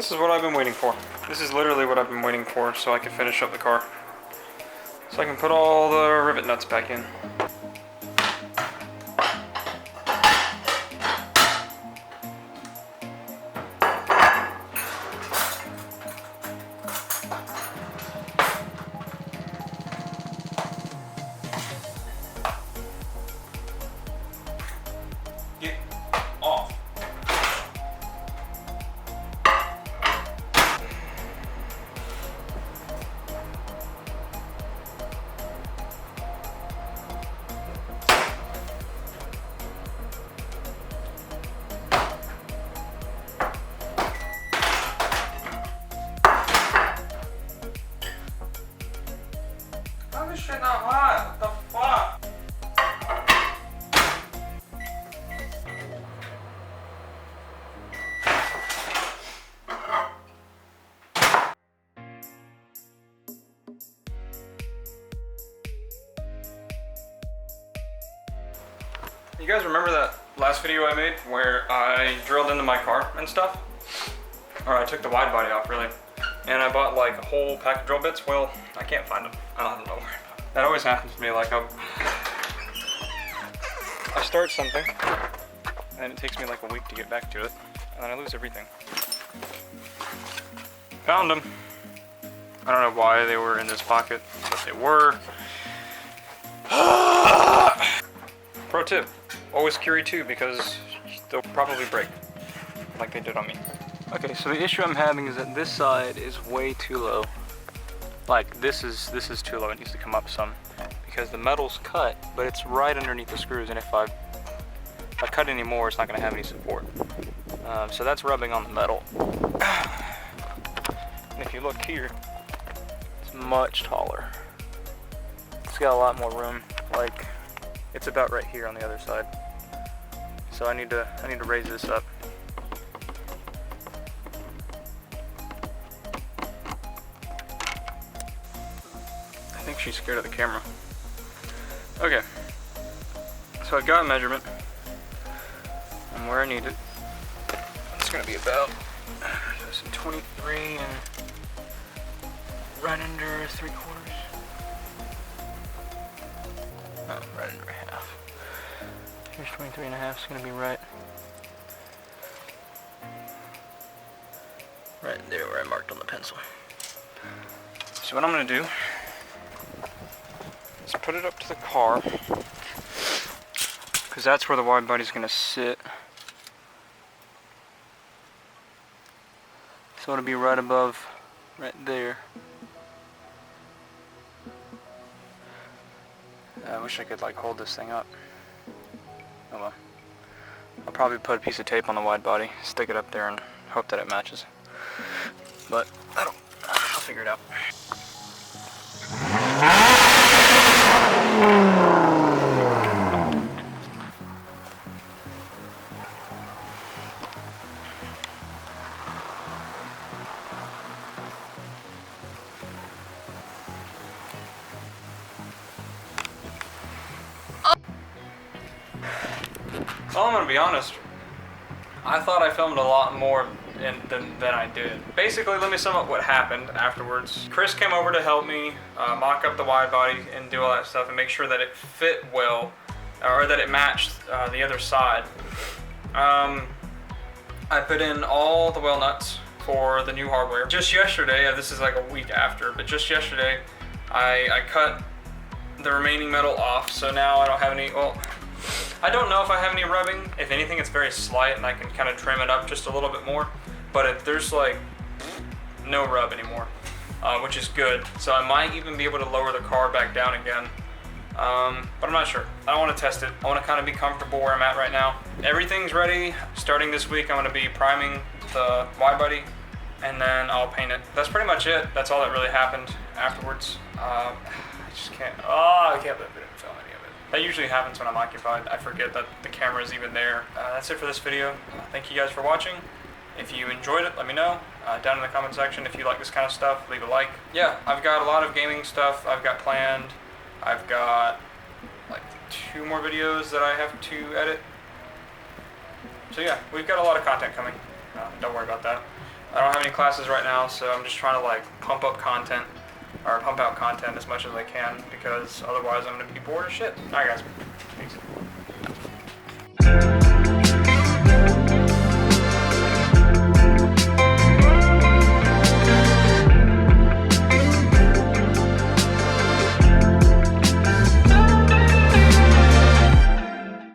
this is what I've been waiting for. This is literally what I've been waiting for so I can finish up the car. So I can put all the rivet nuts back in. Get off. How is this shit not hot? What the fuck? You guys remember that last video I made where I drilled into my car and stuff? Or I took the wide body off, really. And I bought like a whole pack of drill bits. Well, I can't find them. I don't know where. That always happens to me. Like I start something and it takes me like a week to get back to it. And then I lose everything. Found them. I don't know why they were in this pocket, but they were. Pro tip, always carry two because they'll probably break, like they did on me. Okay, so the issue I'm having is that this side is way too low. Like this is too low, it needs to come up some. Because the metal's cut, but it's right underneath the screws, and if I cut any more, it's not gonna have any support. So that's rubbing on the metal. And if you look here, it's much taller. It's got a lot more room, like it's about right here on the other side. So I need to raise this up. I think she's scared of the camera. Okay, so I've got a measurement and where I need it. It's gonna be about 23 and right under 3/4. Oh, right under half. Here's 23 and a half, it's gonna be right there where I marked on the pencil. So what I'm gonna do is put it up to the car, because that's where the wide body's gonna sit. So it'll be right above, right there. I wish I could like hold this thing up. Oh well. I'll probably put a piece of tape on the wide body, stick it up there and hope that it matches. But I'll figure it out. Well, I'm gonna be honest. I thought I filmed a lot more than I did. Basically, let me sum up what happened afterwards. Chris came over to help me mock up the wide body and do all that stuff and make sure that it fit well, or that it matched the other side. I put in all the well nuts for the new hardware. Just yesterday, this is like a week after, but just yesterday, I cut the remaining metal off, so now I don't have any, well, I don't know if I have any rubbing. If anything, it's very slight and I can kind of trim it up just a little bit more. But there's like no rub anymore, which is good. So I might even be able to lower the car back down again. But I'm not sure. I don't want to test it. I want to kind of be comfortable where I'm at right now. Everything's ready. Starting this week, I'm going to be priming the wide body and then I'll paint it. That's pretty much it. That's all that really happened afterwards. I just can't, I can't believe I didn't film any of it. That usually happens when I'm occupied. I forget that the camera is even there. That's it for this video. Thank you guys for watching. If you enjoyed it, let me know down in the comment section. If you like this kind of stuff, leave a like. Yeah, I've got a lot of gaming stuff I've got planned. I've got like 2 more videos that I have to edit. So yeah, we've got a lot of content coming. Don't worry about that. I don't have any classes right now, so I'm just trying to like pump out content as much as I can because otherwise I'm gonna be bored as shit. Alright guys, peace.